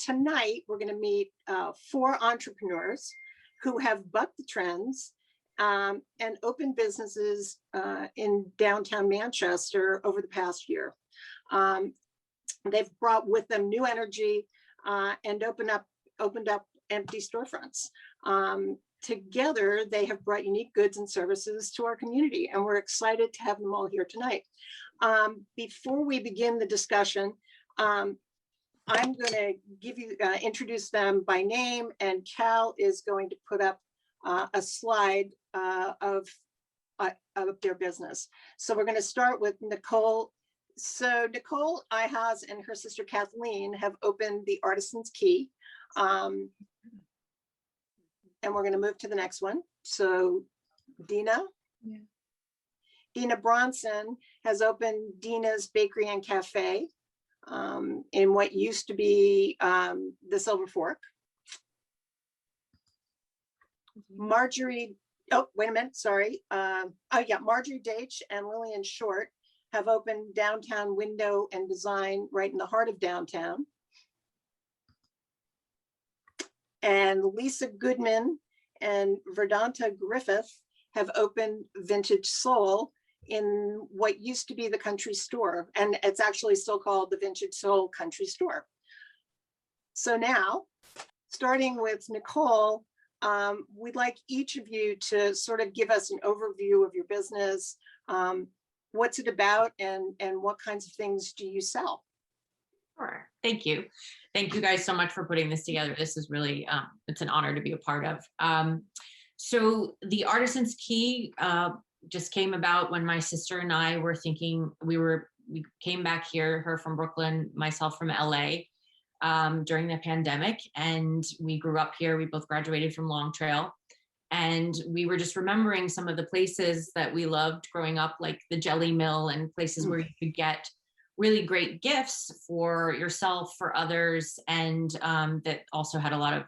tonight we're going to meet 4 entrepreneurs who have bucked the trends and opened businesses in downtown Manchester over the past year. They've brought with them new energy and opened up empty storefronts. Together, they have brought unique goods and services to our community, and we're excited to have them all here tonight. Before we begin the discussion, I'm going to introduce them by name, and Cal is going to put up a slide of their business. So we're going to start with Nicole. So Nicole Ihaz and her sister Kathleen have opened the Artisan's Key. And we're going to move to the next one. So Dina. Yeah. Dina Bronson has opened Dina's Bakery and Cafe in what used to be the Silver Fork. Marjorie, oh, wait a minute, sorry. Marjorie Deitch and Lillian Short have opened Downtown Window and Design right in the heart of downtown. And Lisa Goodman and Verdanta Griffith have opened Vintage Soul in what used to be the Country Store. And it's actually still called the Vintage Soul Country Store. So now, starting with Nicole, we'd like each of you to sort of give us an overview of your business. What's it about, and what kinds of things do you sell? Sure. Thank you. Thank you guys so much for putting this together. This is really, it's an honor to be a part of. So the Artisan's Key just came about when my sister and I were thinking, we came back here, her from Brooklyn, myself from LA, during the pandemic. And we grew up here. We both graduated from Long Trail. And we were just remembering some of the places that we loved growing up, like the Jelly Mill and places where you could get really great gifts for yourself, for others, and that also had a lot of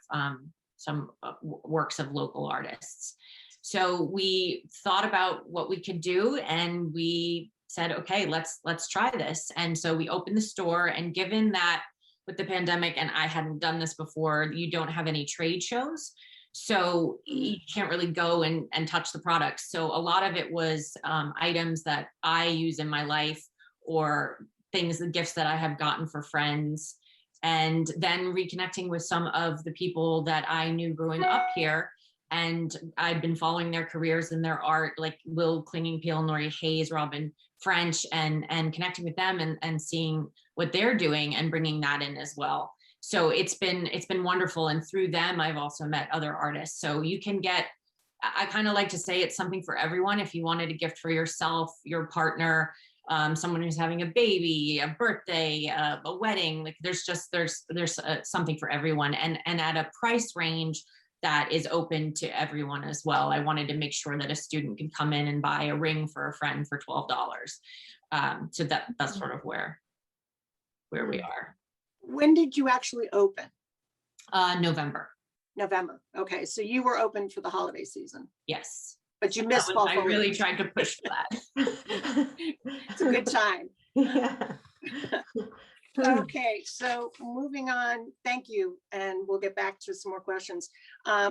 some works of local artists. So we thought about what we could do, and we said, okay, let's try this. And so we opened the store, and given that with the pandemic, and I hadn't done this before, you don't have any trade shows. So you can't really go and touch the products. So a lot of it was items that I use in my life, or things, the gifts that I have gotten for friends, and then reconnecting with some of the people that I knew growing up here. And I've been following their careers and their art, like Will Klinging-Peel, Nori Hayes, Robin French, and connecting with them and seeing what they're doing and bringing that in as well. So it's been wonderful. And through them, I've also met other artists. So you can get, I kind of like to say it's something for everyone. If you wanted a gift for yourself, your partner, someone who's having a baby, a birthday, a wedding, like there's something for everyone, and at a price range that is open to everyone as well. I wanted to make sure that a student could come in and buy a ring for a friend for $12. So that's sort of where we are. When did you actually open? November. November. Okay, so you were open for the holiday season. Yes. But you missed fall. I really tried to push for that. It's a good time. Yeah. Okay, so moving on, thank you, and we'll get back to some more questions.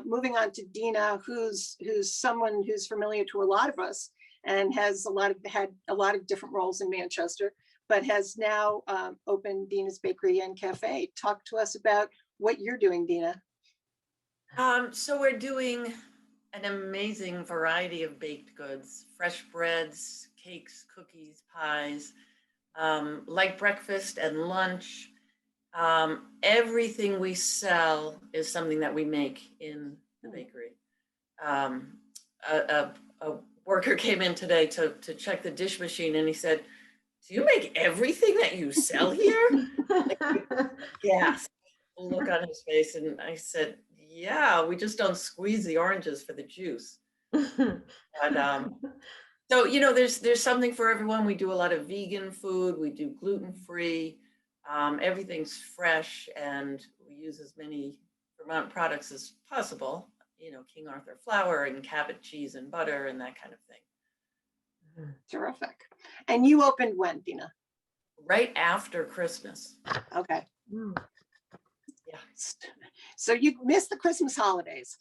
Moving on to Dina, who's someone who's familiar to a lot of us and has had a lot of different roles in Manchester, but has now opened Dina's Bakery and Cafe. Talk to us about what you're doing, Dina. So we're doing an amazing variety of baked goods, fresh breads, cakes, cookies, pies, like breakfast and lunch. Everything we sell is something that we make in the bakery. A worker came in today to check the dish machine, and he said, "Do you make everything that you sell here?" Yes. Look on his face, and I said, "Yeah, we just don't squeeze the oranges for the juice." But so, you know, there's something for everyone. We do a lot of vegan food. We do gluten-free. Everything's fresh, and we use as many Vermont products as possible. You know, King Arthur flour and Cabot cheese and butter and that kind of thing. Terrific. And you opened when, Dina? Right after Christmas. Okay. Yeah. So you missed the Christmas holidays.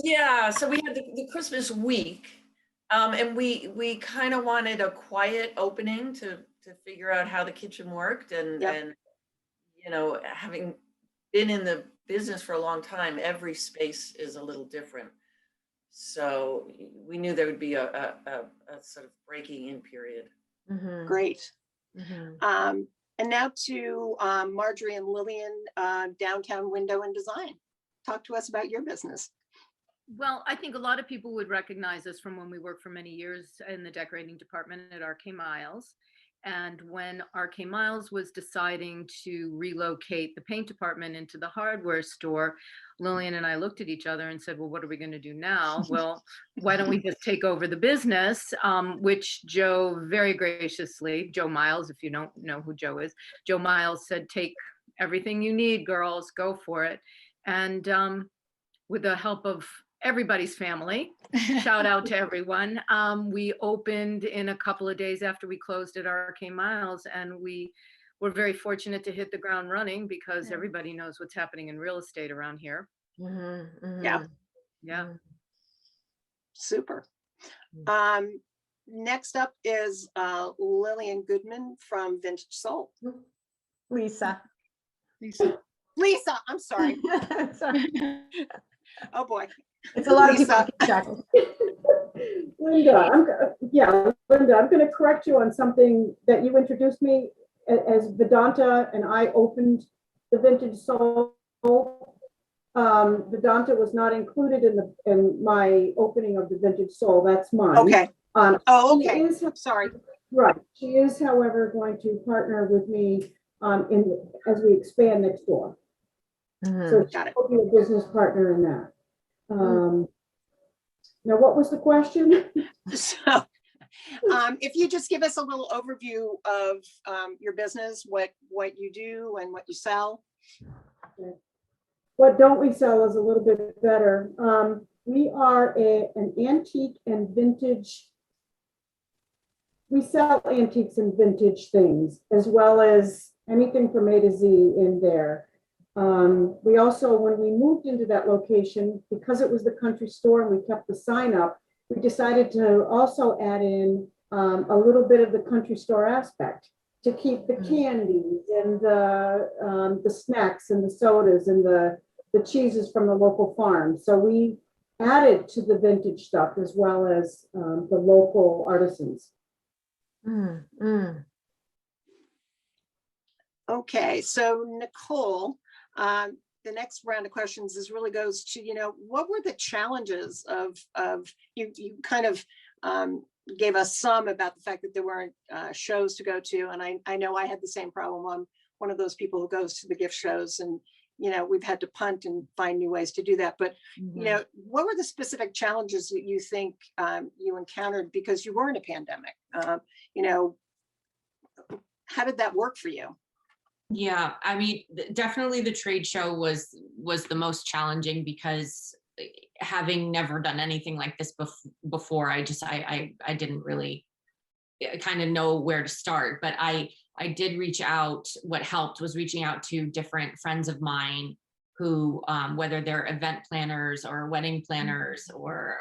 Yeah, so we had the Christmas week, and we kind of wanted a quiet opening to figure out how the kitchen worked, and Yep. and you know, having been in the business for a long time, every space is a little different. So we knew there would be a sort of breaking in period. Great. Mhm. And now to Marjorie and Lillian, Downtown Window and Design. Talk to us about your business. Well, I think a lot of people would recognize us from when we worked for many years in the decorating department at RK Miles. And when RK Miles was deciding to relocate the paint department into the hardware store, Lillian and I looked at each other and said, well, what are we going to do now? Well, why don't we just take over the business? Which Joe very graciously, Joe Miles, if you don't know who Joe is, Joe Miles said, take everything you need, girls, go for it. And with the help of everybody's family, shout out to everyone. We opened in a couple of days after we closed at RK Miles, and we were very fortunate to hit the ground running because everybody knows what's happening in real estate around here. Yeah. Yeah. Super. Next up is Lillian Goodman from Vintage Soul. Lisa. Lisa, I'm sorry. Sorry. Oh boy. It's a lot Lisa. of people keep track of. Linda, Linda, I'm going to correct you on something that you introduced me as Vedanta, and I opened the Vintage Soul. Vedanta was not included in my opening of the Vintage Soul. That's mine. Okay. Oh, okay. She is, Sorry. right. She is, however, going to partner with me as we expand next door. So Got it. she'll be a business partner in that. Now, what was the question? So, if you just give us a little overview of your business, what you do and what you sell. Okay. What don't we sell is a little bit better. We are an antique and vintage. We sell antiques and vintage things, as well as anything from A to Z in there. We also, when we moved into that location, because it was the country store and we kept the sign up, we decided to also add in a little bit of the country store aspect to keep the candies and the snacks and the sodas and the cheeses from the local farm. So we added to the vintage stuff as well as the local artisans. Okay, so Nicole, the next round of questions really goes to, what were the challenges of you kind of gave us some about the fact that there weren't shows to go to. And I know I had the same problem. I'm one of those people who goes to the gift shows, and, we've had to punt and find new ways to do that. But, what were the specific challenges that you think you encountered because you were in a pandemic? How did that work for you? Yeah, I mean, definitely the trade show was the most challenging because having never done anything like this before, I didn't really kind of know where to start. But I did reach out. What helped was reaching out to different friends of mine who, whether they're event planners or wedding planners or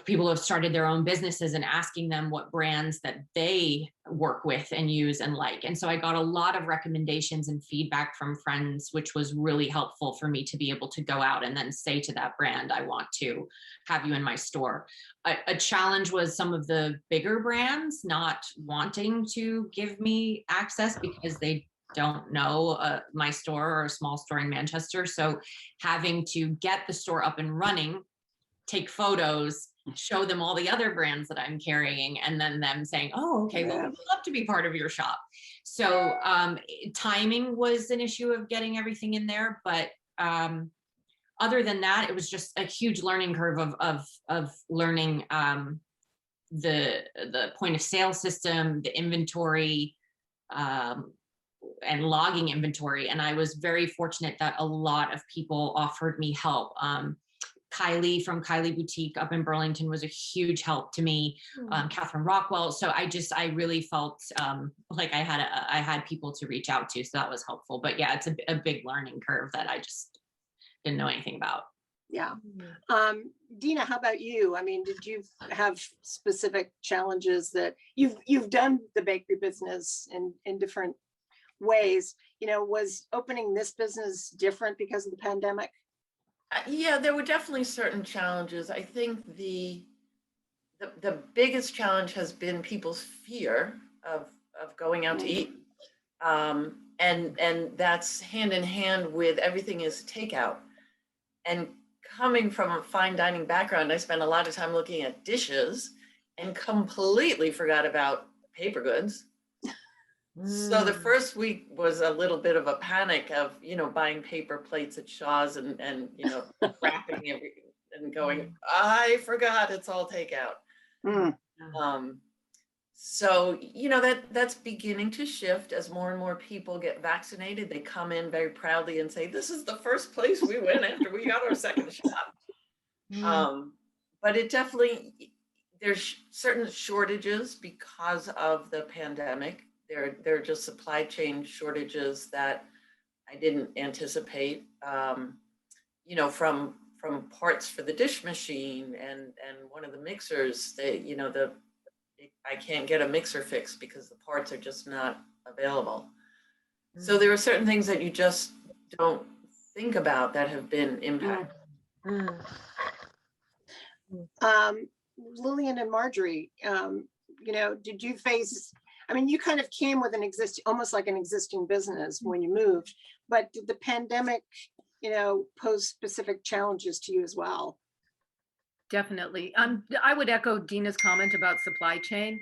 people who have started their own businesses, and asking them what brands that they work with and use and like. And so I got a lot of recommendations and feedback from friends, which was really helpful for me to be able to go out and then say to that brand, I want to have you in my store. A challenge was some of the bigger brands not wanting to give me access because they don't know my store or a small store in Manchester. So having to get the store up and running, take photos, show them all the other brands that I'm carrying, and then them saying, oh, okay, well, we'd love to be part of your shop. So timing was an issue of getting everything in there. But other than that, it was just a huge learning curve of learning the point of sale system, the inventory, and logging inventory. And I was very fortunate that a lot of people offered me help. Kylie from Kylie Boutique up in Burlington was a huge help to me. Catherine Rockwell. So I really felt like I had people to reach out to. So that was helpful. But yeah, it's a big learning curve that I just didn't know anything about. Yeah. Dina, how about you? I mean, did you have specific challenges that you've done the bakery business in different ways? You know, was opening this business different because of the pandemic? Yeah, there were definitely certain challenges. I think the biggest challenge has been people's fear of going out to eat. And that's hand in hand with everything is takeout. And coming from a fine dining background, I spent a lot of time looking at dishes and completely forgot about paper goods. So the first week was a little bit of a panic of, buying paper plates at Shaw's and wrapping everything and going, I forgot it's all takeout. So, that's beginning to shift as more and more people get vaccinated. They come in very proudly and say, this is the first place we went after we got our second shot. But it definitely, there's certain shortages because of the pandemic. There are just supply chain shortages that I didn't anticipate, from parts for the dish machine and one of the mixers, I can't get a mixer fixed because the parts are just not available. So there are certain things that you just don't think about that have been impacted. Lillian and Marjorie, did you face, I mean, you kind of came with almost like an existing business when you moved, but did the pandemic, pose specific challenges to you as well? Definitely. I would echo Dina's comment about supply chain.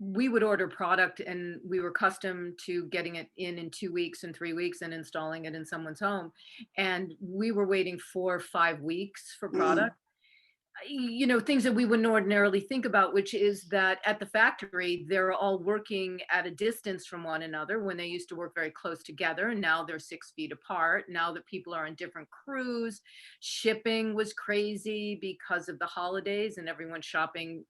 We would order product and we were accustomed to getting it in 2 weeks and 3 weeks and installing it in someone's home. And we were waiting 4 or 5 weeks for product. Things that we wouldn't ordinarily think about, which is that at the factory, they're all working at a distance from one another when they used to work very close together. And now they're 6 feet apart. Now that people are on different crews, shipping was crazy because of the holidays and everyone shopping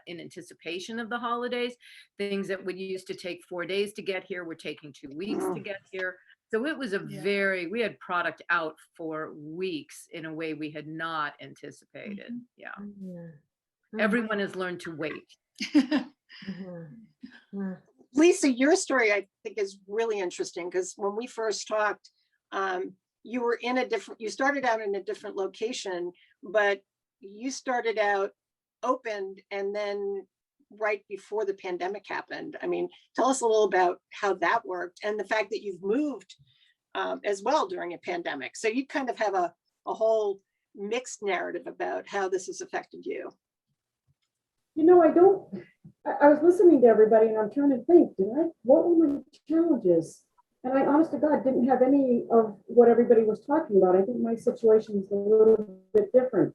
in anticipation of the holidays. Things that would used to take 4 days to get here were taking 2 weeks to get here. So it was we had product out for weeks in a way we had not anticipated. Yeah. Everyone has learned to wait. Lisa, your story, I think, is really interesting because when we first talked, you started out in a different location, but you started out opened and then right before the pandemic happened. I mean, tell us a little about how that worked and the fact that you've moved as well during a pandemic. So you kind of have a whole mixed narrative about how this has affected you. I was listening to everybody and I'm trying to think, what were my challenges? And I, honest to God, didn't have any of what everybody was talking about. I think my situation is a little bit different.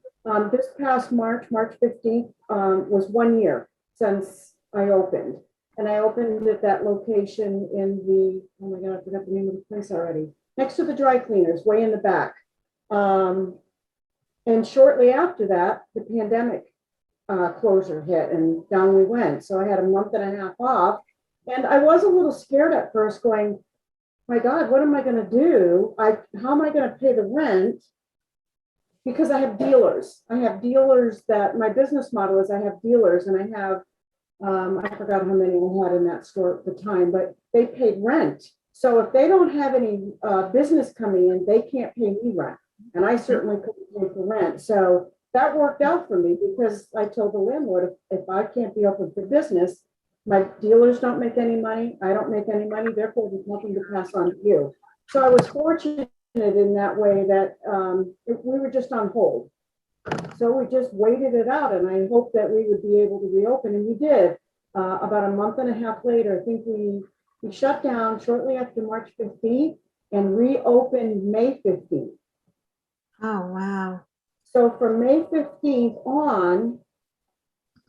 This past March 15th, was 1 year since I opened. And I opened at that location in oh my God, I forgot the name of the place already. Next to the dry cleaners, way in the back. And shortly after that, the pandemic closure hit and down we went. So I had a month and a half off. And I was a little scared at first going, my God, what am I going to do? How am I going to pay the rent? Because I have dealers. That my business model is I have dealers and I have, I forgot how many we had in that store at the time, but they paid rent. So if they don't have any business coming in, they can't pay me rent. And I certainly couldn't pay for rent. So that worked out for me because I told the landlord, if I can't be open for business, my dealers don't make any money. I don't make any money. Therefore, there's nothing to pass on to you. So I was fortunate in that way that we were just on hold. So we just waited it out and I hoped that we would be able to reopen, and we did. About a month and a half later, I think we shut down shortly after March 15th and reopened May 15th. Oh, wow. So from May 15th on,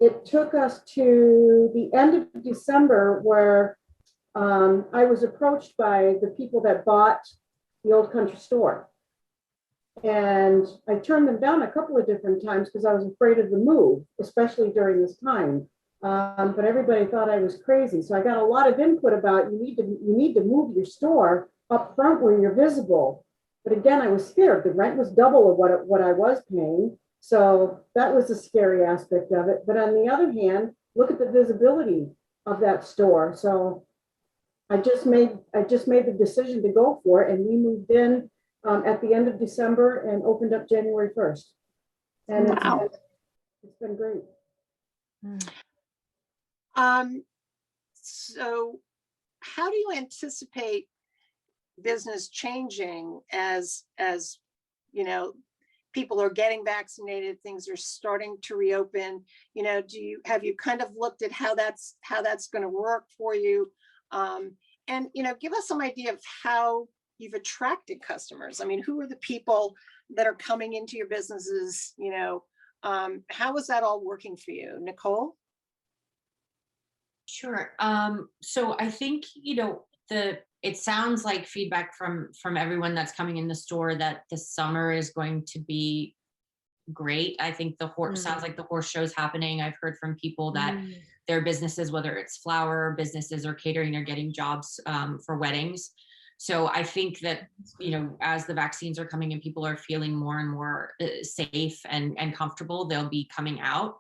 it took us to the end of December where I was approached by the people that bought the old country store. And I turned them down a couple of different times because I was afraid of the move, especially during this time. But everybody thought I was crazy. So I got a lot of input about you need to move your store up front where you're visible. But again, I was scared. The rent was double of what I was paying. So that was a scary aspect of it. But on the other hand, look at the visibility of that store. So I just made the decision to go for it, and we moved in at the end of December and opened up January 1st. And Wow. it's been great. So how do you anticipate business changing as you know, people are getting vaccinated, things are starting to reopen? You know, have you kind of looked at how that's going to work for you? And, you know, give us some idea of how you've attracted customers. I mean, who are the people that are coming into your businesses? You know, how is that all working for you, Nicole? Sure. So I think, you know, it sounds like feedback from everyone that's coming in the store that the summer is going to be great. I think the horse sounds like the horse show's happening. I've heard from people that their businesses, whether it's flower businesses or catering, they're getting jobs for weddings. So I think that, you know, as the vaccines are coming and people are feeling more and more safe and comfortable, they'll be coming out.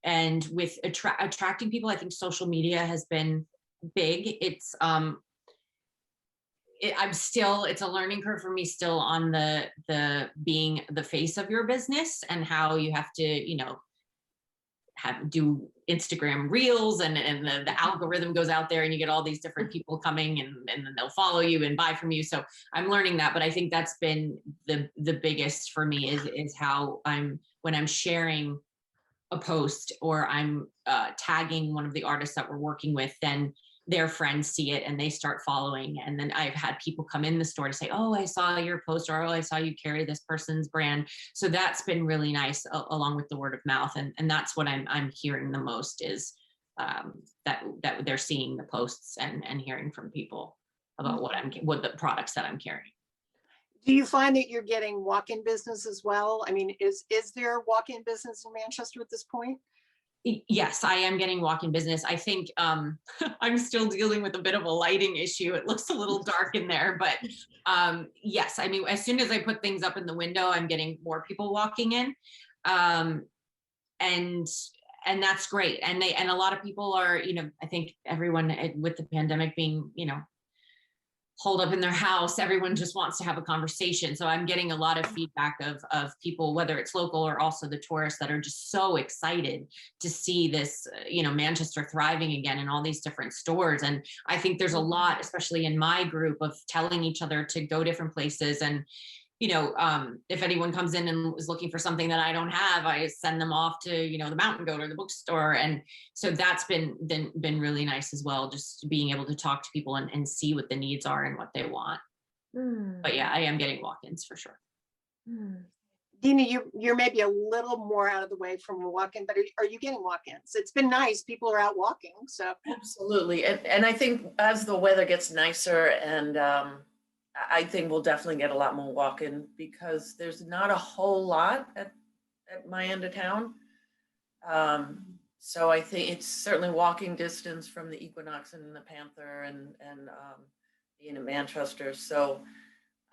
And with attracting people, I think social media has been big. It's a learning curve for me still on the being the face of your business and how you have to, you know, do Instagram reels and the algorithm goes out there and you get all these different people coming and then they'll follow you and buy from you. So I'm learning that, but I think that's been the biggest for me is how when I'm sharing a post or I'm tagging one of the artists that we're working with, then their friends see it and they start following. And then I've had people come in the store to say, oh, I saw your post, or oh, I saw you carry this person's brand. So that's been really nice along with the word of mouth. And that's what I'm hearing the most is that they're seeing the posts and hearing from people about what the products that I'm carrying. Do you find that you're getting walk-in business as well? I mean, is there walk-in business in Manchester at this point? Yes, I am getting walk-in business. I think I'm still dealing with a bit of a lighting issue. It looks a little dark in there, but yes, I mean, as soon as I put things up in the window, I'm getting more people walking in. And that's great. And a lot of people are, you know, I think everyone with the pandemic being, you know, holed up in their house, everyone just wants to have a conversation. So I'm getting a lot of feedback of people, whether it's local or also the tourists, that are just so excited to see this, you know, Manchester thriving again in all these different stores. And I think there's a lot, especially in my group, of telling each other to go different places. And you know, if anyone comes in and is looking for something that I don't have, I send them off to, you know, the Mountain Goat or the bookstore. And so that's been really nice as well, just being able to talk to people and see what the needs are and what they want. But yeah, I am getting walk-ins for sure. Dina, you're maybe a little more out of the way from walk-in, but are you getting walk-ins? It's been nice. People are out walking, so. Absolutely. And I think as the weather gets nicer and I think we'll definitely get a lot more walk-in because there's not a whole lot at my end of town. So I think it's certainly walking distance from the Equinox and the Panther and being in Manchester. So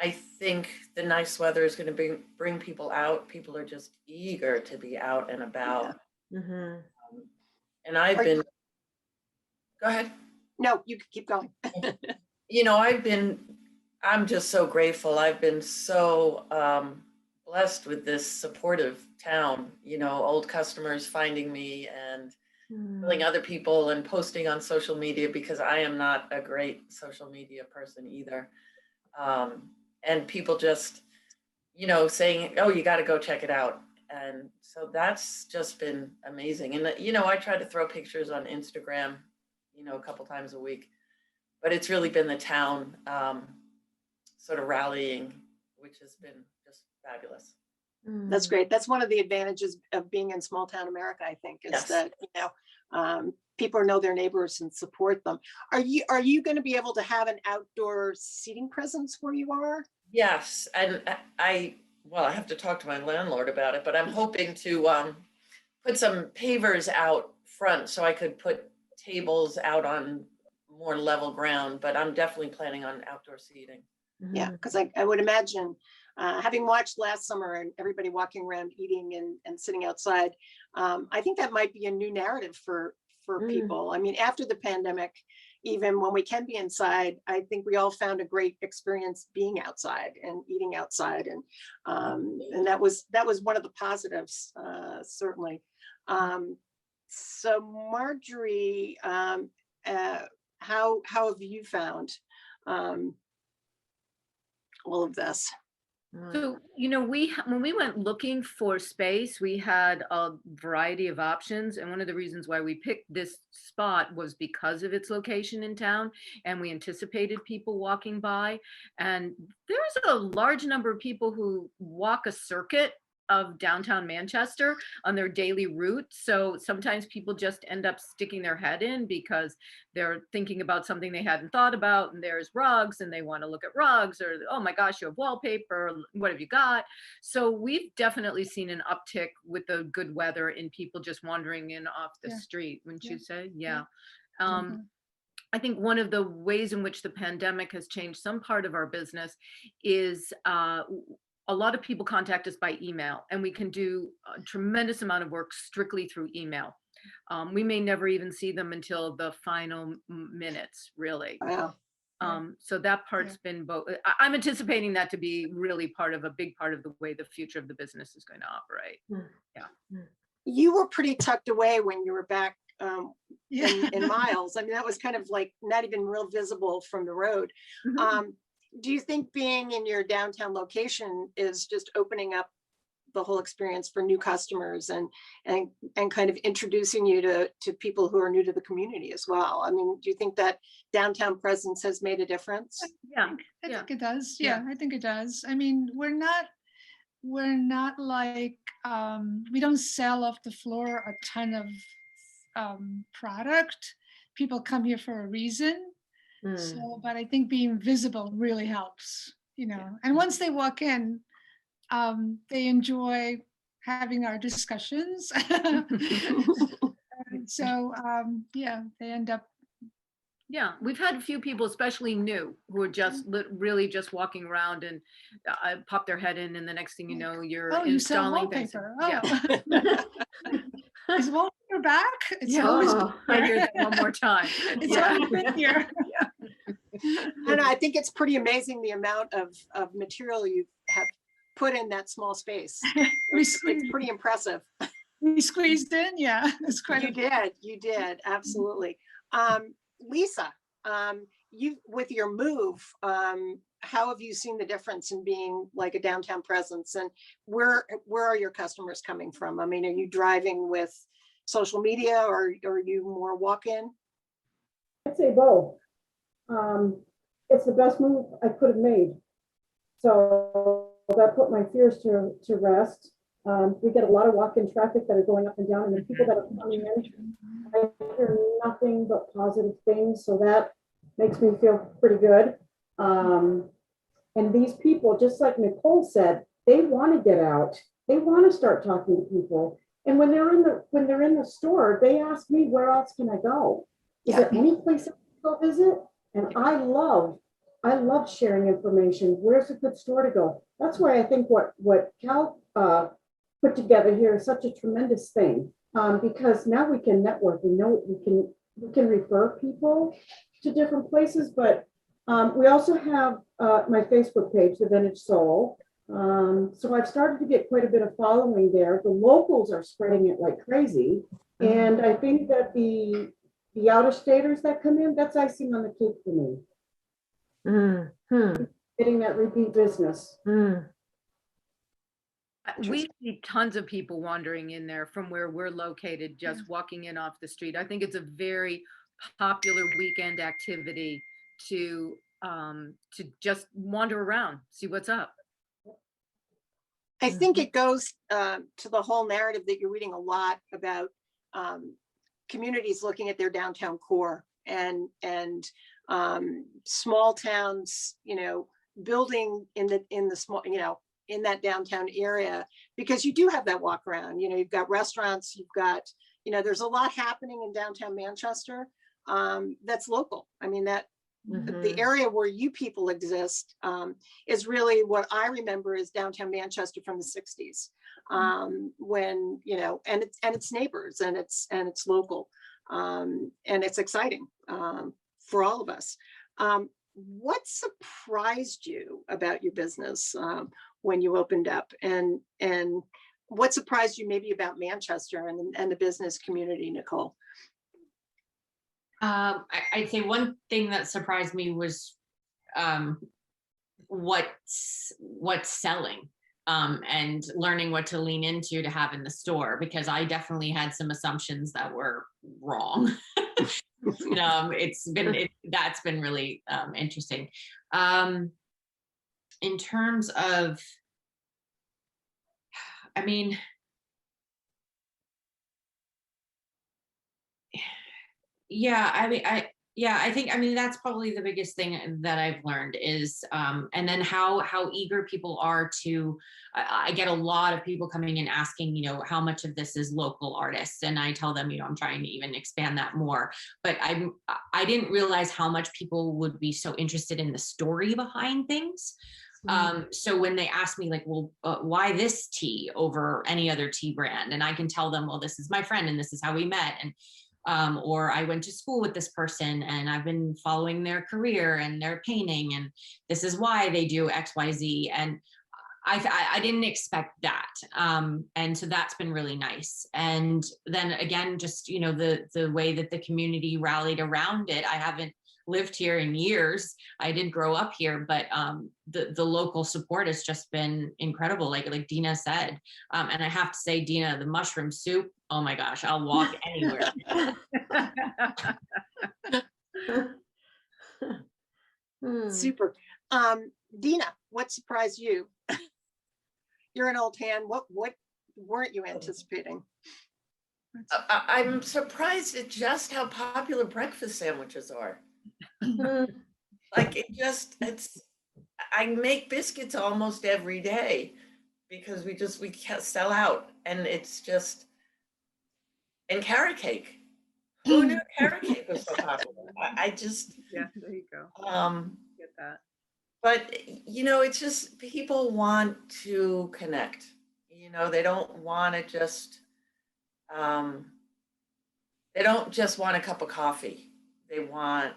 I think the nice weather is going to bring people out. People are just eager to be out and about. Mm-hmm. And I've been, go ahead. No, you can keep going. You know, I'm just so grateful. I've been so blessed with this supportive town, you know, old customers finding me and telling other people and posting on social media because I am not a great social media person either. And people just, you know, saying, oh, you got to go check it out. And so that's just been amazing. And, you know, I try to throw pictures on Instagram, you know, a couple times a week, but it's really been the town sort of rallying, which has been just fabulous. That's great. That's one of the advantages of being in small town America, I think, is that, you know, people know their neighbors and support them. Are you going to be able to have an outdoor seating presence where you are? Yes, and well, I have to talk to my landlord about it, but I'm hoping to put some pavers out front so I could put tables out on more level ground, but I'm definitely planning on outdoor seating. Yeah, because I would imagine, having watched last summer and everybody walking around eating and sitting outside, I think that might be a new narrative for people. I mean, after the pandemic, even when we can be inside, I think we all found a great experience being outside and eating outside, and that was one of the positives, certainly. So Marjorie, how have you found all of this? So, when we went looking for space, we had a variety of options. And one of the reasons why we picked this spot was because of its location in town. And we anticipated people walking by. And there's a large number of people who walk a circuit of downtown Manchester on their daily route. So sometimes people just end up sticking their head in because they're thinking about something they hadn't thought about, and there's rugs and they want to look at rugs, or, oh my gosh, you have wallpaper, what have you got? So we've definitely seen an uptick with the good weather in people just wandering in off the street, wouldn't you say? Yeah. I think one of the ways in which the pandemic has changed some part of our business is a lot of people contact us by email, and we can do a tremendous amount of work strictly through email. We may never even see them until the final minutes, really. Wow. So that part's been both. I'm anticipating that to be really a big part of the way the future of the business is going to operate. Yeah. You were pretty tucked away when you were back in Miles. I mean, that was kind of like not even real visible from the road. Do you think being in your downtown location is just opening up the whole experience for new customers and kind of introducing you to people who are new to the community as well? I mean, do you think that downtown presence has made a difference? Yeah, I think it does. Yeah, I think it does. I mean, we're not like, we don't sell off the floor a ton of product. People come here for a reason. So, but I think being visible really helps, and once they walk in, they enjoy having our discussions. So, they end up. Yeah, we've had a few people, especially new, who are just really just walking around and pop their head in, and the next thing you know, you're you sell installing things. wallpaper. Yeah. Is wallpaper back? It's Yeah, always I hear that one more time. It's always been here. And I think it's pretty amazing the amount of material you have put in that small space. It's pretty impressive. We squeezed in, yeah. It's quite. You did, absolutely. Lisa, you with your move, how have you seen the difference in being like a downtown presence, and where are your customers coming from? I mean, are you driving with social media, or are you more walk-in? I'd say both. It's the best move I could have made. So that put my fears to rest. We get a lot of walk-in traffic that are going up and down, and the people that are coming in, I hear nothing but positive things. So that makes me feel pretty good. And these people, just like Nicole said, they want to get out. They want to start talking to people. And when they're in the store, they ask me, where else can I go? Is there any place I can go visit? And I love sharing information. Where's a good store to go? That's why I think what Cal put together here is such a tremendous thing, because now we can network. We know we can refer people to different places, but we also have my Facebook page, The Vintage Soul. So I've started to get quite a bit of following there. The locals are spreading it like crazy, and I think that the out-of-staters that come in, that's icing on the cake for me. Getting that repeat business. We see tons of people wandering in there from where we're located, just walking in off the street. I think it's a very popular weekend activity to just wander around, see what's up. I think it goes to the whole narrative that you're reading a lot about communities looking at their downtown core and small towns, building in the small, in that downtown area, because you do have that walk around, you've got restaurants, you've got, there's a lot happening in downtown Manchester that's local. I mean, that the area where you people exist is really what I remember is downtown Manchester from the 60s, when, and it's neighbors and it's local, and it's exciting for all of us. What surprised you about your business when you opened up, and what surprised you maybe about Manchester and the business community, Nicole? I'd say one thing that surprised me was what's selling, and learning what to lean into to have in the store, because I definitely had some assumptions that were wrong. That's been really interesting. In terms of, I mean, I think that's probably the biggest thing that I've learned is, and then how eager people are to, I get a lot of people coming in asking, how much of this is local artists. And I tell them, I'm trying to even expand that more, but I didn't realize how much people would be so interested in the story behind things. So when they ask me like, well, why this tea over any other tea brand? And I can tell them, well, this is my friend and this is how we met. And or I went to school with this person and I've been following their career and their painting, and this is why they do X, Y, Z. And I didn't expect that. And so that's been really nice. And then again, just, the way that the community rallied around it. I haven't lived here in years. I did grow up here, but the local support has just been incredible. Like Dina said, and I have to say, Dina, the mushroom soup, oh my gosh, I'll walk anywhere. Super. Dina, what surprised you? You're an old hand. What weren't you anticipating? I'm surprised at just how popular breakfast sandwiches are. Like I make biscuits almost every day because we can't sell out, and it's just, and carrot cake. Who knew carrot cake was so popular? I just, Yeah, there you go. Get that. But it's just, people want to connect. They don't want to just, they don't just want a cup of coffee. They want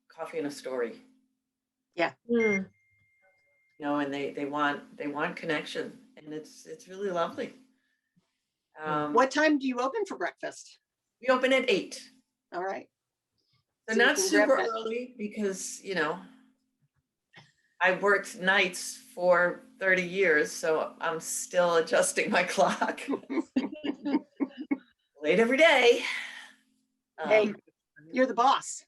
coffee and a story. Yeah. And they want connection, and it's really lovely. What time do you open for breakfast? We open at 8. All right. So So you not can super grab that. early because, I worked nights for 30 years, so I'm still adjusting my clock. Late every day. Hey, you're the boss.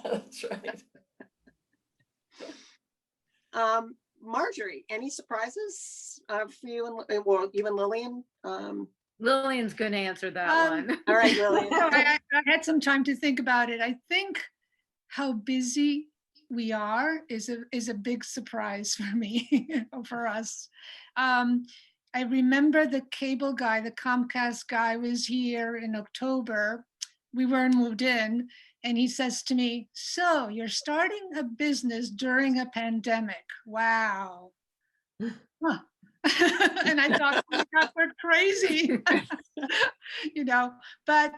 That's right. Marjorie, any surprises for you and well, even Lillian? Lillian's going to answer that one. All right, Lillian. I had some time to think about it. I think how busy we are is a big surprise for me, for us. I remember the cable guy, the Comcast guy, was here in October. We weren't moved in, and he says to me, "So you're starting a business during a pandemic? Wow." Huh. And I thought, oh my God, we're crazy. But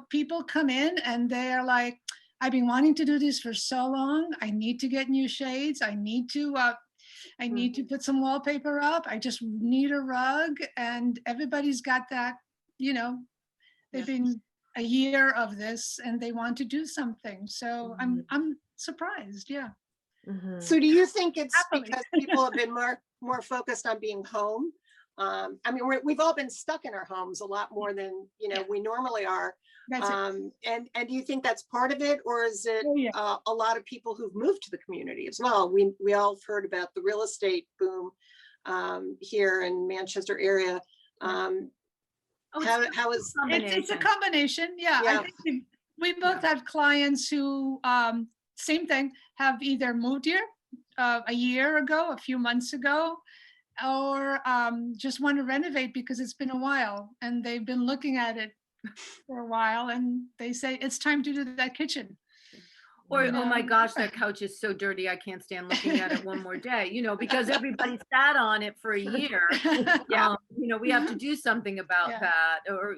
people come in and they're like, I've been wanting to do this for so long. I need to get new shades. I need to put some wallpaper up. I just need a rug. And everybody's got that, they've been a year of this and they want to do something. So I'm surprised. Yeah. So do you think it's Happily. because people have been more focused on being home? I mean, we've all been stuck in our homes a lot more than we normally are. That's it. And do you think that's part of it, or is it Oh, yeah. a lot of people who've moved to the community as well? We all have heard about the real estate boom here in Manchester area. How is It's a combination. Yeah. Yeah. I think we both have clients who, same thing, have either moved here a year ago, a few months ago, or just want to renovate because it's been a while and they've been looking at it for a while and they say it's time to do that kitchen. Or, You oh my know? gosh, that couch is so dirty, I can't stand looking at it one more day, because everybody sat on it for a year. Yeah. We have to do something about Yeah. that, or,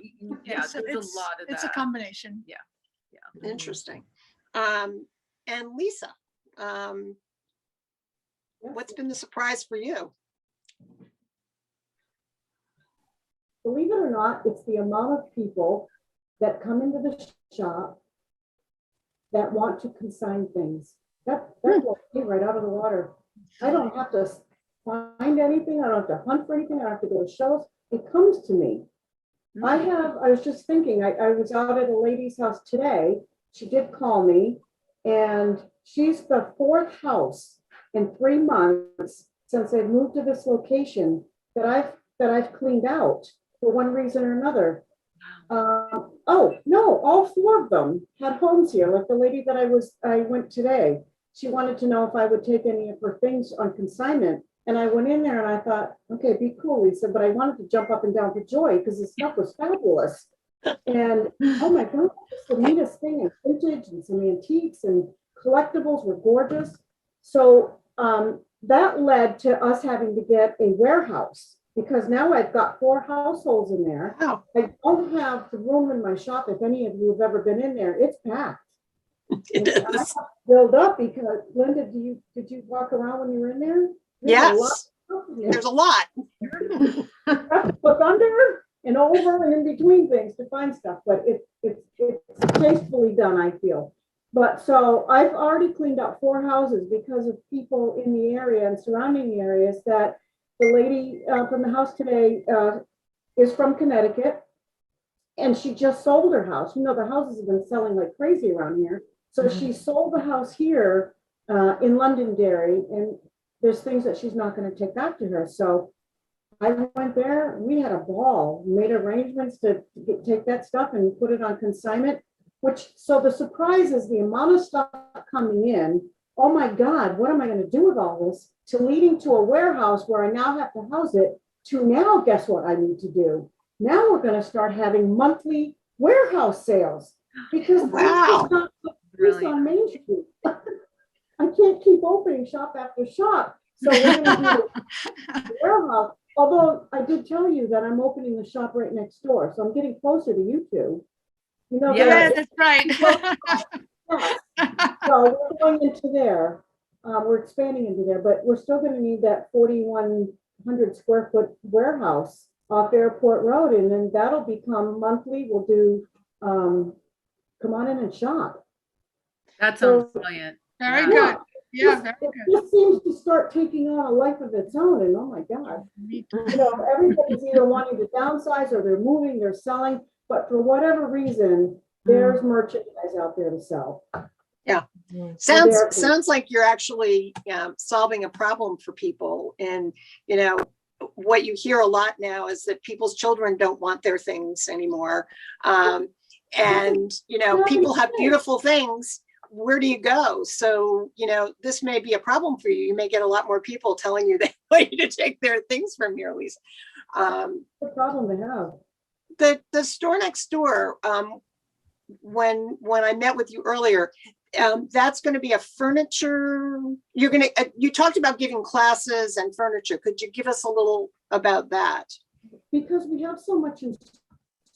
So there's a lot of that. it's a combination. Interesting. And Lisa, what's been the surprise for you? Believe it or not, it's the amount of people that come into the shop that want to consign things. That blows me right out of the water. I don't have to find anything. I don't have to hunt for anything. I don't have to go to shows. It comes to me. I was just thinking, I was out at a lady's house today. She did call me, and she's the 4th house in 3 months since I've moved to this location that I've cleaned out for one reason or another. Oh no, all 4 of them had homes here. Like the lady that I went today, she wanted to know if I would take any of her things on consignment. And I went in there and I thought, okay, be cool, Lisa, but I wanted to jump up and down for joy because the stuff was fabulous. And oh my God, it's the neatest thing, and vintage and some antiques and collectibles were gorgeous. So that led to us having to get a warehouse, because now I've got 4 households in there. Wow. I don't have the room in my shop. If any of you have ever been in there, it's packed. It And I is. have filled up because, Linda, did you walk around when you were in there? There's a lot of Yes, stuff in there. there's a lot. Have to look under and over and in between things to find stuff, but it's tastefully done, I feel. But so I've already cleaned out 4 houses because of people in the area and surrounding areas. That the lady from the house today is from Connecticut, and she just sold her house. The houses have been selling like crazy around here. So she sold the house here in Londonderry, and there's things that she's not going to take back to her. So I went there, we had a ball, made arrangements to take that stuff and put it on consignment, so the surprise is the amount of stuff coming in. Oh my God, what am I going to do with all this? To leading to a warehouse where I now have to house it, to now guess what I need to do? Now we're going to start having monthly warehouse sales, because Wow. this is not this on Main Street. I can't keep opening shop after shop. So we're going to do a warehouse. Although I did tell you that I'm opening the shop right next door, so I'm getting closer to you two. Yeah, that's right. So we're going into there. We're expanding into there, but we're still going to need that 4,100 square foot warehouse off Airport Road, and then that'll become monthly. We'll do come on in and shop. That sounds brilliant. Very Yeah. good. Yeah, very It good. just seems to start taking on a life of its own, and oh my God, everybody's either wanting to downsize or they're moving, they're selling, but for whatever reason, there's merchandise out there to sell. Yeah. Therefore- Sounds like you're actually solving a problem for people. And, what you hear a lot now is that people's children don't want their things anymore. And, people have beautiful things. Where do you go? So, this may be a problem for you. You may get a lot more people telling you they want you to take their things from you, Lisa. The problem they have. The store next door, when I met with you earlier, that's going to be a furniture. You talked about giving classes and furniture. Could you give us a little about that? Because we have so much in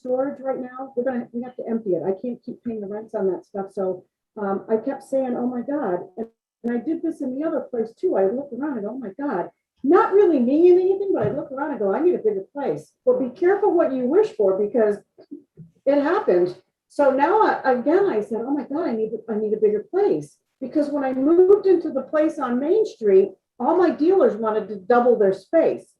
storage right now, we have to empty it. I can't keep paying the rents on that stuff. So I kept saying, oh my God. And I did this in the other place too. I looked around and go, oh my God, not really meaning anything, but I look around and go, I need a bigger place. But be careful what you wish for, because it happened. So now I said, oh my God, I need a bigger place. Because when I moved into the place on Main Street, all my dealers wanted to double their space.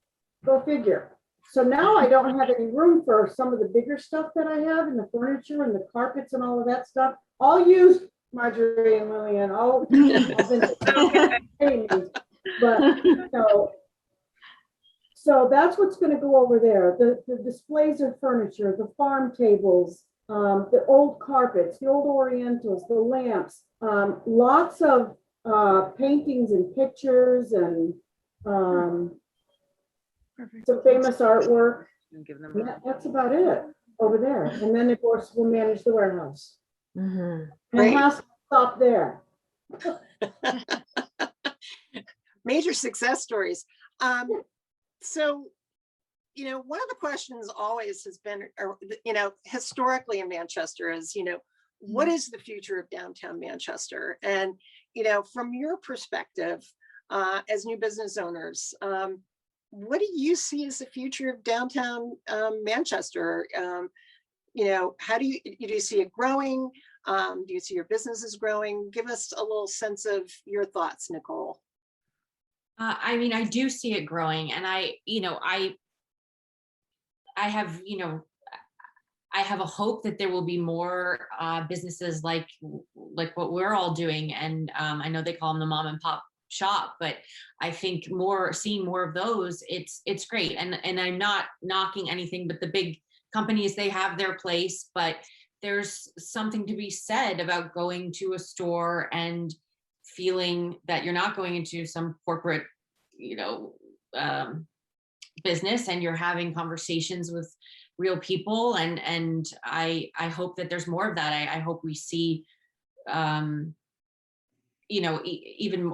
Go figure. So now I don't have any room for some of the bigger stuff that I have, and the furniture and the carpets and all of that stuff. All used, Marjorie and Lillian, all but so that's what's going to go over there. The displays of furniture, the farm tables, the old carpets, the old orientals, the lamps, lots of paintings and pictures and Perfect. some famous artwork. And give them. And that's about it over there. And then of course we'll manage the warehouse. Mhm. And Great. it has to stop there. Major success stories. So, one of the questions always has been, historically in Manchester is, what is the future of downtown Manchester? And, from your perspective, as new business owners, what do you see as the future of downtown Manchester? How do you see it growing? Do you see your businesses growing? Give us a little sense of your thoughts, Nicole. I mean, I do see it growing, and I have, I have a hope that there will be more businesses like what we're all doing. And I know they call them the mom and pop shop, but I think seeing more of those, it's great. And I'm not knocking anything, but the big companies, they have their place, but there's something to be said about going to a store and feeling that you're not going into some corporate, business, and you're having conversations with real people. And I hope that there's more of that. I hope we see, even,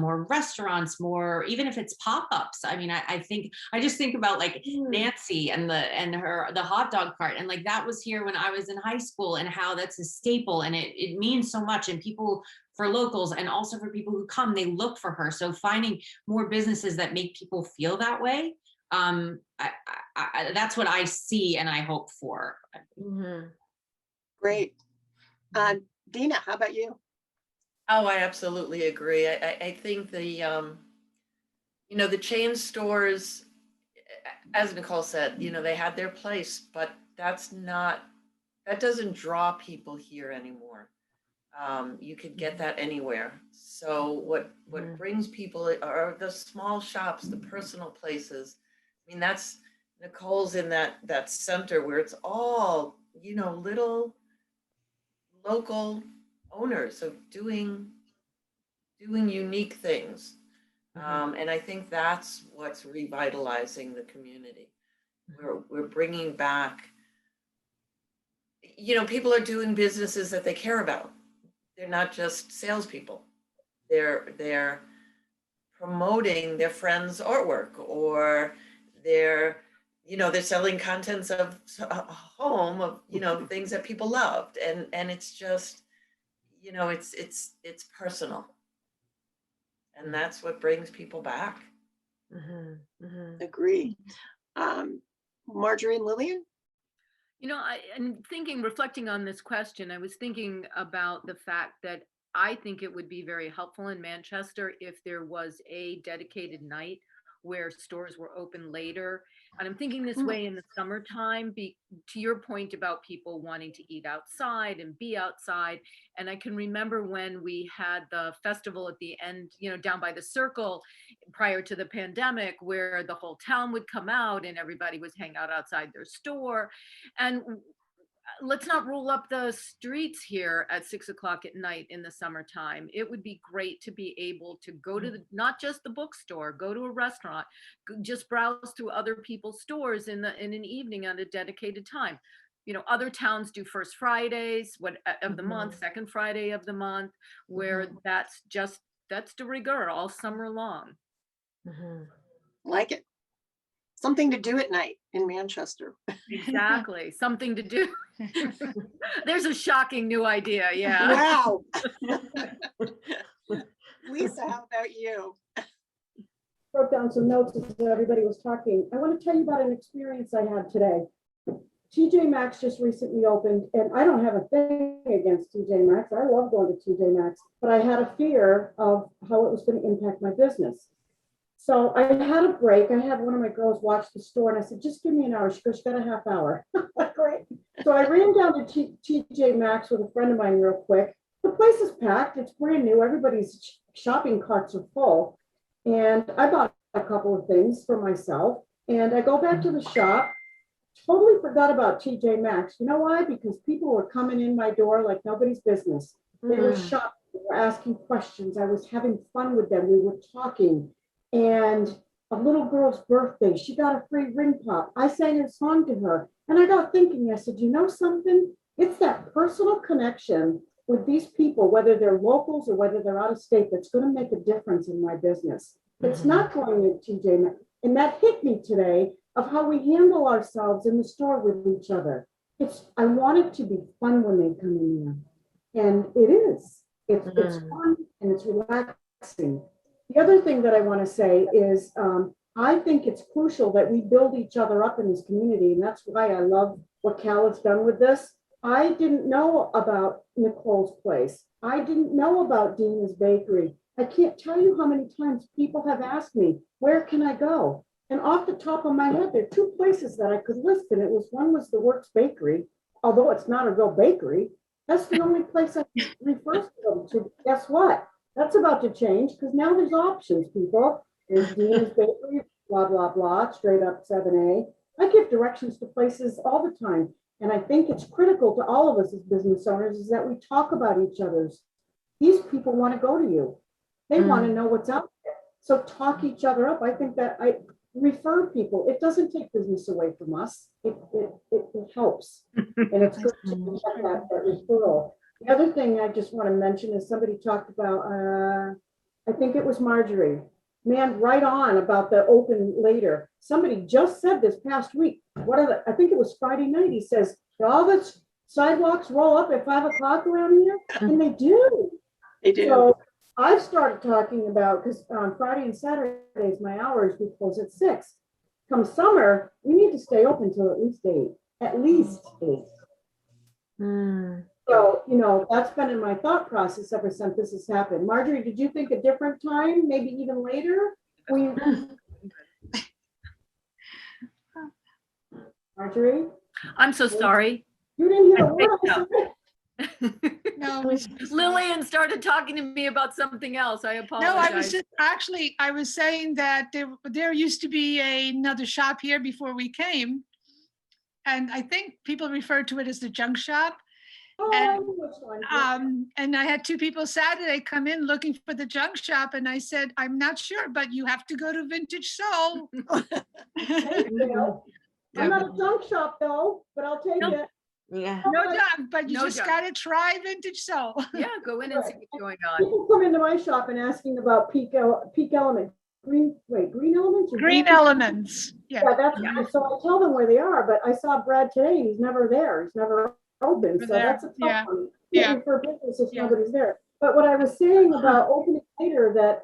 more restaurants, more, even if it's pop-ups. I mean, I just think about like Nancy and the hot dog cart. And like, that was here when I was in high school, and how that's a staple, and it means so much. And people, for locals and also for people who come, they look for her. So finding more businesses that make people feel that way, that's what I see and I hope for. Mhm. Great. Dina, how about you? Oh, I absolutely agree. I think the chain stores, as Nicole said, they had their place, but that doesn't draw people here anymore. You could get that anywhere. So what brings people are the small shops, the personal places. I mean, that's Nicole's in that center where it's all, little local owners of doing unique things. And I think that's what's revitalizing the community. We're bringing back, people are doing businesses that they care about. They're not just salespeople. They're promoting their friends' artwork, or they're selling contents of a home of, things that people loved. And it's just, it's personal. And that's what brings people back. Mhm. Mhm. Agree. Marjorie and Lillian? And reflecting on this question, I was thinking about the fact that I think it would be very helpful in Manchester if there was a dedicated night where stores were open later. And I'm thinking this way in the summertime, to your point about people wanting to eat outside and be outside. And I can remember when we had the festival at the end, down by the circle prior to the pandemic, where the whole town would come out and everybody was hanging out outside their store. And let's not roll up the streets here at 6 o'clock at night in the summertime. It would be great to be able to go to not just the bookstore, go to a restaurant, just browse through other people's stores in an evening at a dedicated time. Other towns do first Fridays of the month, second Friday of the month, where that's de rigueur all summer long. Like it. Something to do at night in Manchester. Exactly. Something to do. There's a shocking new idea. Yeah. Wow. Lisa, how about you? Wrote down some notes as everybody was talking. I want to tell you about an experience I had today. TJ Maxx just recently opened, and I don't have a thing against TJ Maxx. I love going to TJ Maxx, but I had a fear of how it was going to impact my business. So I had a break. I had one of my girls watch the store, and I said, just give me an hour. She goes, you got a half hour. Great. So I ran down to TJ Maxx with a friend of mine real quick. The place is packed. It's brand new. Everybody's shopping carts are full. And I bought a couple of things for myself. And I go back to the shop. Totally forgot about TJ Maxx. You know why? Because people were coming in my door like nobody's business. They were shopping We were asking questions. I was having fun with them. We were talking. And a little girl's birthday, she got a free ring pop. I sang a song to her. And I got thinking, I said, you know something? It's that personal connection with these people, whether they're locals or whether they're out of state, that's going to make a difference in my business. It's not going to TJ Maxx. And that hit me today of how we handle ourselves in the store with each other. I want it to be fun when they come in here. And it is. It's fun and it's relaxing. The other thing that I want to say is I think it's crucial that we build each other up in this community. And that's why I love what Cal has done with this. I didn't know about Nicole's place. I didn't know about Dina's Bakery. I can't tell you how many times people have asked me, where can I go? And off the top of my head, there are two places that I could list. And one was the Works Bakery, although it's not a real bakery. That's the only place I refer to them to. Guess what? That's about to change because now there's options, people. There's Dina's Bakery, blah, blah, blah, straight up 7A. I give directions to places all the time. And I think it's critical to all of us as business owners is that we talk about each other's. These people want to go to you. They want to know what's out there. So talk each other up. I think that I refer people. It doesn't take business away from us. It helps. And it's good to check that referral. The other thing I just want to mention is somebody talked about, I think it was Marjorie. Man, right on about the open later. Somebody just said this past week. I think it was Friday night. He says, all the sidewalks roll up at 5 o'clock around here. And they do. They do. So I've started talking about, because on Friday and Saturdays, my hours, we close at 6. Come summer, we need to stay open till at least 8. At least 8. So, that's been in my thought process ever since this has happened. Marjorie, did you think a different time, maybe even later? Marjorie? I'm so sorry. You didn't hear a word I said. No, Lillian started talking to me about something else. I apologize. no, I was just actually, I was saying that there used to be another shop here before we came. And I think people refer to it as the junk shop. Oh, I know which one. And I had 2 people Saturday come in looking for the junk shop. And I said, I'm not sure, but you have to go to Vintage Soul. Hey, Bill. I'm not a junk shop though, but I'll take Nope. it. Yeah. No junk, but you No just junk. got to try Vintage Soul. Yeah, go in and see what's going on. People come into my shop and asking about peak element. Green elements? or Green elements. Yeah. Yeah, that's, so I tell them where they are, but I saw Brad today and he's never there. He's never open. So There. that's a tough Yeah. one. Yeah. For business if Yeah. nobody's there. But what I was saying about opening later that,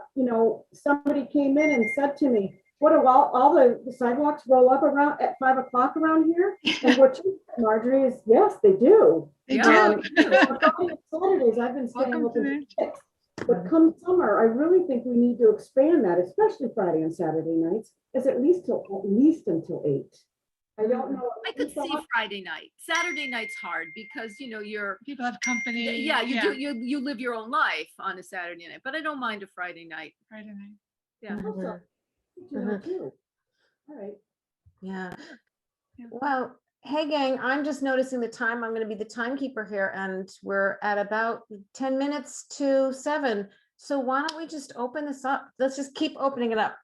somebody came in and said to me, what do all the sidewalks roll up around at 5 o'clock around here? And what you said, Marjorie, is yes, they do. They Yeah. do. On Friday and Saturdays, I've been staying Welcome to open till 6. But come summer, I really think we need to expand that, especially Friday and Saturday nights, is at least until 8. I don't know. I could see Friday night. Saturday night's hard because you're People have company. yeah, you live your own life on a Saturday night, but I don't mind a Friday night. Friday night. Yeah. Also, too. All right. Yeah. Yeah. Well, hey gang, I'm just noticing the time. I'm going to be the timekeeper here and we're at about 10 minutes to 7. So why don't we just open this up? Let's just keep opening it up.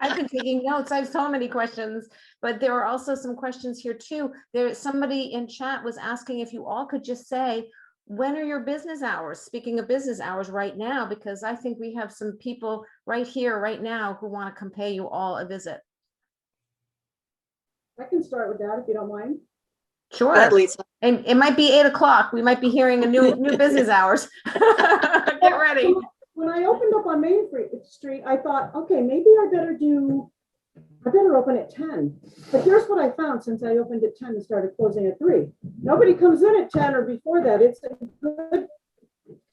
I've been taking notes. I have so many questions, but there are also some questions here too. Somebody in chat was asking if you all could just say, when are your business hours? Speaking of business hours right now, because I think we have some people right here, right now, who want to come pay you all a visit. I can start with that if you don't mind. Sure. That, Lisa. And it might be 8 o'clock. We might be hearing a new business hours. Get ready. When I opened up on Main Street, I thought, okay, maybe I better open at 10. But here's what I found since I opened at 10 and started closing at 3. Nobody comes in at 10 or before that. It's a good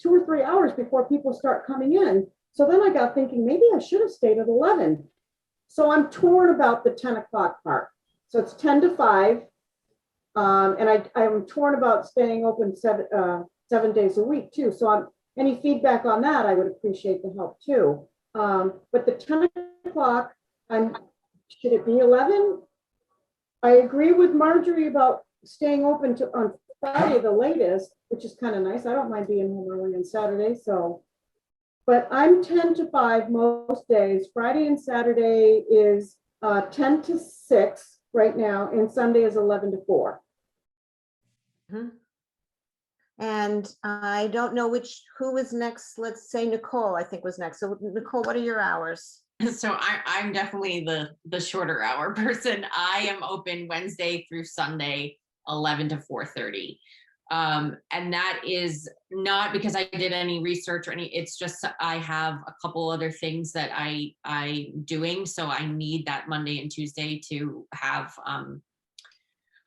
2 or 3 hours before people start coming in. So then I got thinking, maybe I should have stayed at 11. So I'm torn about the 10 o'clock part. So it's 10 to 5. And I'm torn about staying open 7 days a week too. So any feedback on that, I would appreciate the help too. But the 10 o'clock, should it be 11? I agree with Marjorie about staying open on Friday, the latest, which which is kind of nice. I don't mind being home early on Saturday, so. But I'm 10 to 5 most days. Friday and Saturday is 10 to 6 right now, and Sunday is 11 to 4. Mhm. And I don't know who was next. Let's say Nicole, I think was next. So Nicole, what are your hours? So I'm definitely the shorter hour person. I am open Wednesday through Sunday, 11 to 4:30. And that is not because I did any research or it's just I have a couple other things that I doing. So I need that Monday and Tuesday to have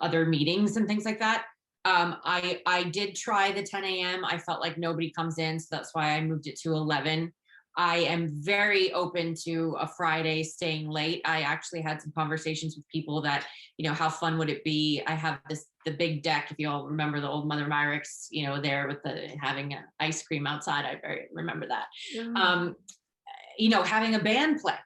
other meetings and things like that. I did try the 10 a.m. I felt like nobody comes in, so that's why I moved it to 11. I am very open to a Friday staying late. I actually had some conversations with people that, how fun would it be? I have the big deck, if you all remember the old Mother Myrick's, there with having ice cream outside. I very remember that. Having a band play.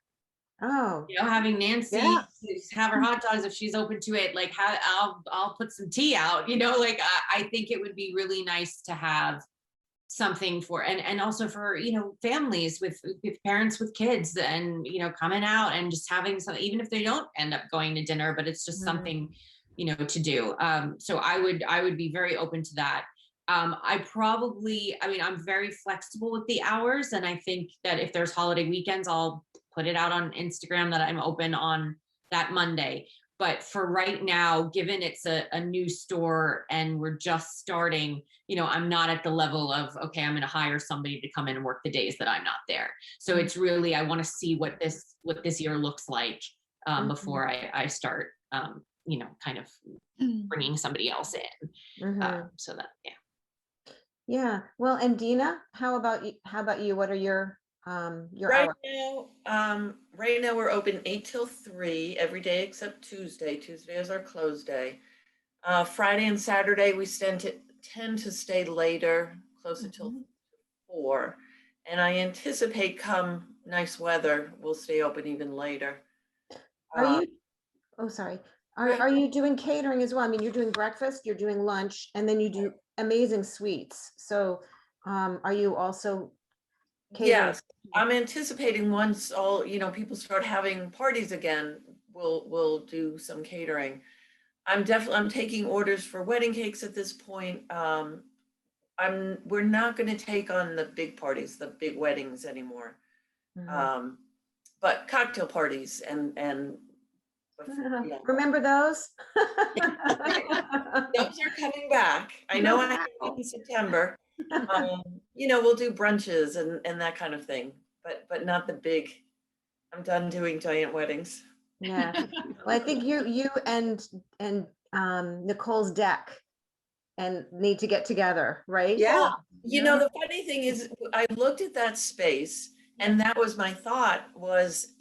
Oh, Having Nancy Yeah. have her hot dogs if she's open to it. Like, I'll put some tea out. I think it would be really nice to have something for and also for families with parents with kids and coming out and just having some, even if they don't end up going to dinner, but it's just something to do. So I would be very open to that. I'm very flexible with the hours, and I think that if there's holiday weekends, I'll put it out on Instagram that I'm open on that Monday. But for right now, given it's a new store and we're just starting, I'm not at the level of, okay, I'm going to hire somebody to come in and work the days that I'm not there. So it's really, I want to see what this year looks like before I start, kind of bringing somebody else in. So that, yeah. Yeah. Well, and Dina, how about you? What are your Right hours? now we're open 8 till 3 every day except Tuesday. Tuesday is our close day. Friday and Saturday we tend to stay later, closer till 4. And I anticipate come nice weather, we'll stay open even later. Are you doing catering as well? I mean, you're doing breakfast, you're doing lunch, and then you do amazing sweets. So are you also catering? Yes, I'm anticipating once all, people start having parties again, we'll do some catering. I'm taking orders for wedding cakes at this point. We're not going to take on the big parties, the big weddings anymore. But cocktail parties and yeah. Remember those? Those are coming back. I know I have to in September. We'll do brunches and that kind of thing, but not the big. I'm done doing giant weddings. Yeah. Well, I think you and Nicole's deck and need to get together, right? Yeah. The funny thing is I looked at that space and that was my thought was,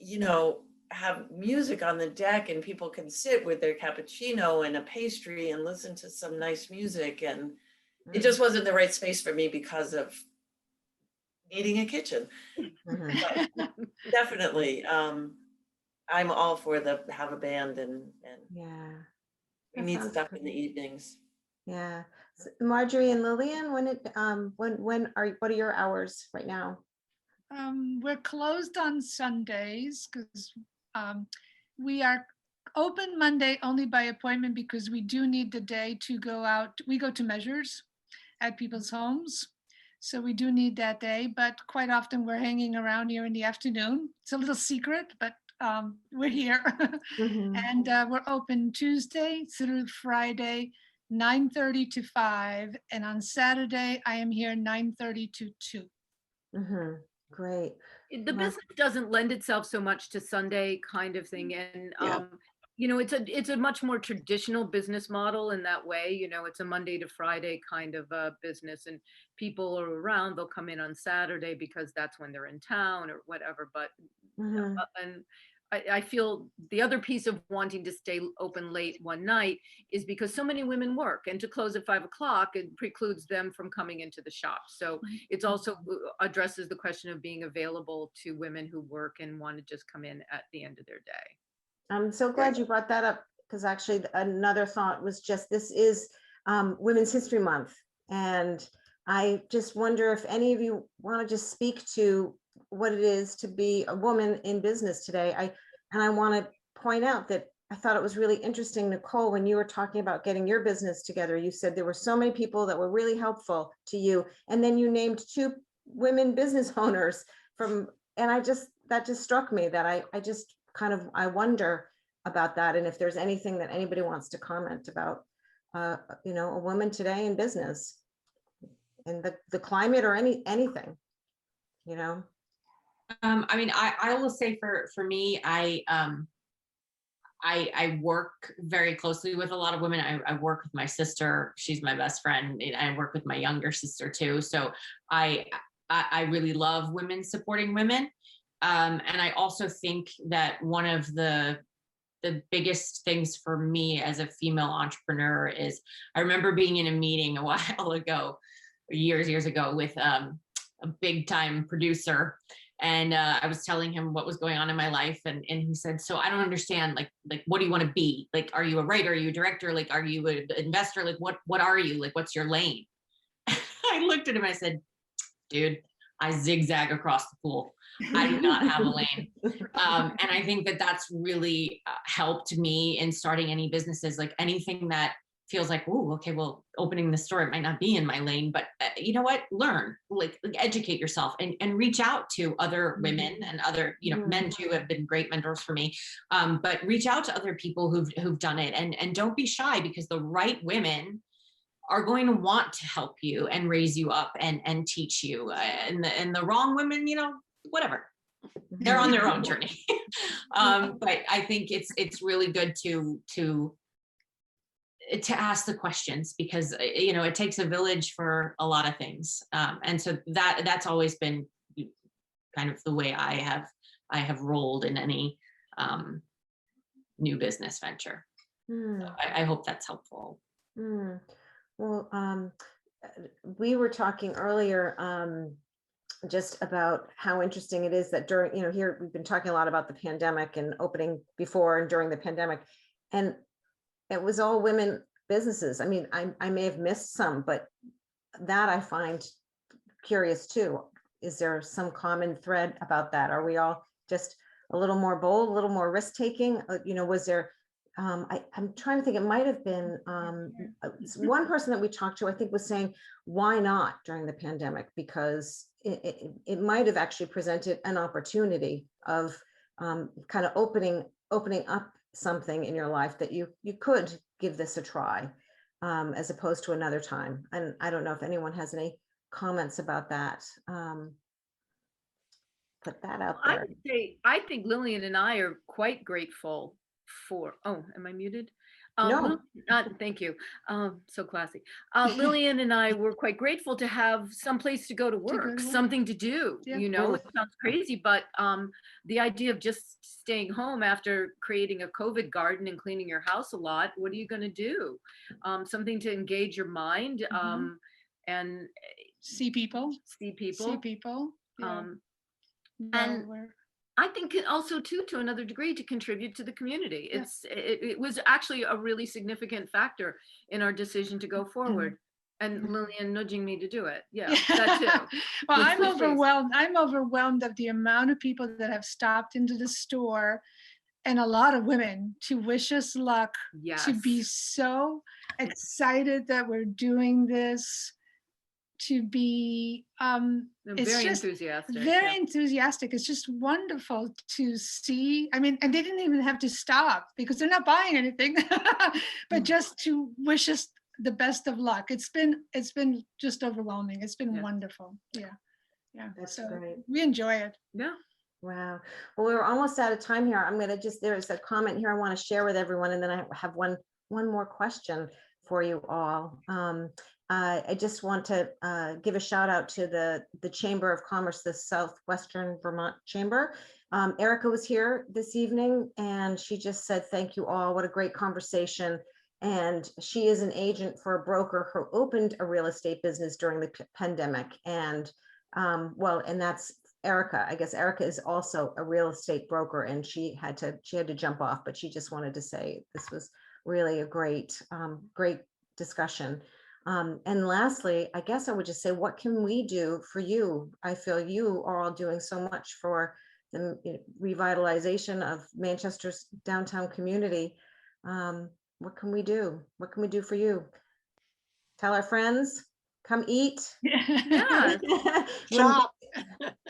have music on the deck and people can sit with their cappuccino and a pastry and listen to some nice music. And it just wasn't the right space for me because of needing a kitchen. But definitely, I'm all for have a band and Yeah. we That need sounds stuff great. in the evenings. Yeah. So Marjorie and Lillian, what are your hours right now? We're closed on Sundays because we are open Monday only by appointment because we do need the day to go out. We go to measures at people's homes. So we do need that day, but quite often we're hanging around here in the afternoon. It's a little secret, but we're here. And we're open Tuesday through Friday, 9:30 to 5. And on Saturday, I am here 9:30 to 2. Great. The business doesn't lend itself so much to Sunday kind of thing. And, it's a much more traditional business model in that way. It's a Monday to Friday kind of business, and people are around, they'll come in on Saturday because that's when they're in town or whatever. But, and I feel the other piece of wanting to stay open late one night is because so many women work, and to close at 5 o'clock, it precludes them from coming into the shop. So it's also addresses the question of being available to women who work and want to just come in at the end of their day. I'm so glad you brought that up, because actually another thought was just, this is Women's History Month. And I just wonder if any of you want to just speak to what it is to be a woman in business today. And I want to point out that I thought it was really interesting, Nicole, when you were talking about getting your business together, you said there were so many people that were really helpful to you. And then you named 2 women business owners and that just struck me that I just kind of, I wonder about that. And if there's anything that anybody wants to comment about, you know, a woman today in business and the climate or anything, you know? I mean, I will say for me, I work very closely with a lot of women. I work with my sister. She's my best friend. And I work with my younger sister too. So I really love women supporting women. And I also think that one of the biggest things for me as a female entrepreneur is, I remember being in a meeting a while ago, years ago, with a big time producer. And I was telling him what was going on in my life. And he said, so I don't understand, like, what do you want to be? Like, are you a writer? Are you a director? Like, are you an investor? Like, what are you? Like, what's your lane? I looked at him, I said, dude, I zigzag across the pool. I do not have a lane. And I think that that's really helped me in starting any businesses, like anything that feels like, oh, okay, well, opening the store, it might not be in my lane, but you know what? Learn, like educate yourself and reach out to other women and other, you know, men too have been great mentors for me. But reach out to other people who've done it, and don't be shy, because the right women are going to want to help you and raise you up and teach you. And the wrong women, you know, whatever, they're on their own journey. But I think it's really good to ask the questions, because you know, it takes a village for a lot of things. And so that's always been kind of the way I have rolled in any new business venture. So I hope that's helpful. Well, we were talking earlier just about how interesting it is that during, you know, here we've been talking a lot about the pandemic and opening before and during the pandemic, and it was all women businesses. I mean, I may have missed some, but that I find curious too. Is there some common thread about that? Are we all just a little more bold, a little more risk taking? You know, was there, I'm trying to think, it might have been one person that we talked to, I think, was saying, why not during the pandemic? Because it might have actually presented an opportunity of kind of opening up something in your life that you could give this a try, as opposed to another time. And I don't know if anyone has any comments about that. Put that out I there. would say, I think Lillian and I are quite grateful for, oh, am I muted? No. Thank you. So classy. Lillian and I were quite grateful to have some place to go to work, something to do. Yeah. You know, it sounds crazy, but the idea of just staying home after creating a COVID garden and cleaning your house a lot, what are you going to do? Something to engage your mind and See people. see people. See people. Yeah. And I think also too, to another degree, to contribute to the community. Yeah. It was actually a really significant factor in our decision to go forward. And Lillian nudging me to do it. Yeah, that too. Well, Which I'm was overwhelmed. I'm overwhelmed of the amount of people that have stopped into the store, and a lot of women, to wish us luck, Yes. to be so excited that we're doing this, to be it's very just enthusiastic. very yeah. enthusiastic. It's just wonderful to see. I mean, and they didn't even have to stop because they're not buying anything, but just to wish us the best of luck. It's been just overwhelming. It's been wonderful. Yeah. That's so great. we enjoy it. Yeah. Wow. Well, we're almost out of time here. I'm going to there's a comment here I want to share with everyone. And then I have one more question for you all. I just want to give a shout out to the Chamber of Commerce, the Southwestern Vermont Chamber. Erica was here this evening and she just said, thank you all. What a great conversation. And she is an agent for a broker who opened a real estate business during the pandemic. And and that's Erica. I guess Erica is also a real estate broker, and she had to jump off, but she just wanted to say this was really a great discussion. And lastly, I guess I would just say, what can we do for you? I feel you are all doing so much for the revitalization of Manchester's downtown community. What can we do? What can we do for you? Tell our friends, come eat. Yeah, Shop.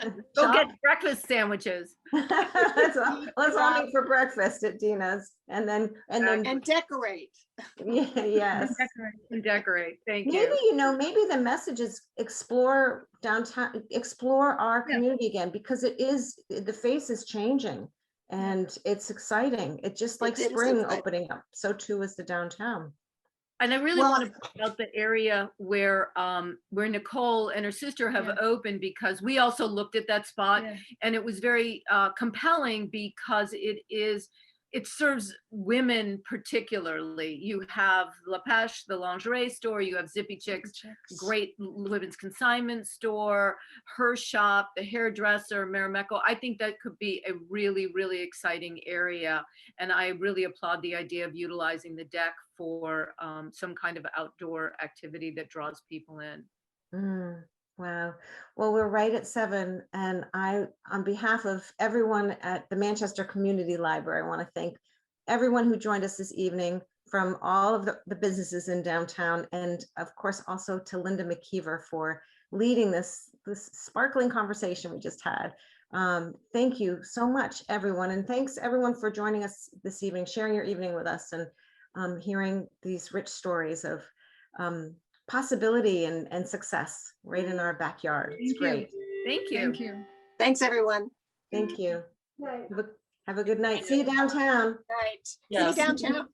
go Shop. get breakfast sandwiches. Let's all meet for breakfast at Dina's, and then And decorate. yes. And decorate. Thank Maybe, you. maybe the message is explore downtown, explore our Yeah. community again, because the face is changing and it's exciting. It's just like It is spring exciting. opening up. So too is the downtown. And I really Well- want to point out the area where Nicole and her sister have Yeah. opened, because we also looked at that spot, Yeah. and it was very compelling because it serves women particularly. You have La Pêche, the lingerie store, you have Zippy Chicks, great women's consignment store, her shop, the hairdresser, Marimekko. I think that could be a really, really exciting area. And I really applaud the idea of utilizing the deck for some kind of outdoor activity that draws people in. Wow. Well, we're right at 7, and on behalf of everyone at the Manchester Community Library, I want to thank everyone who joined us this evening from all of the businesses in downtown, and of course also to Linda McKeever for leading this sparkling conversation we just had. Thank you so much, everyone, and thanks everyone for joining us this evening, sharing your evening with us, and hearing these rich stories of possibility and success right in our backyard. It's Thank you. great. Thank you. Thank you. Thanks, everyone. Thank you. Right. Have a good night. See you downtown. Right. See Yes. you downtown.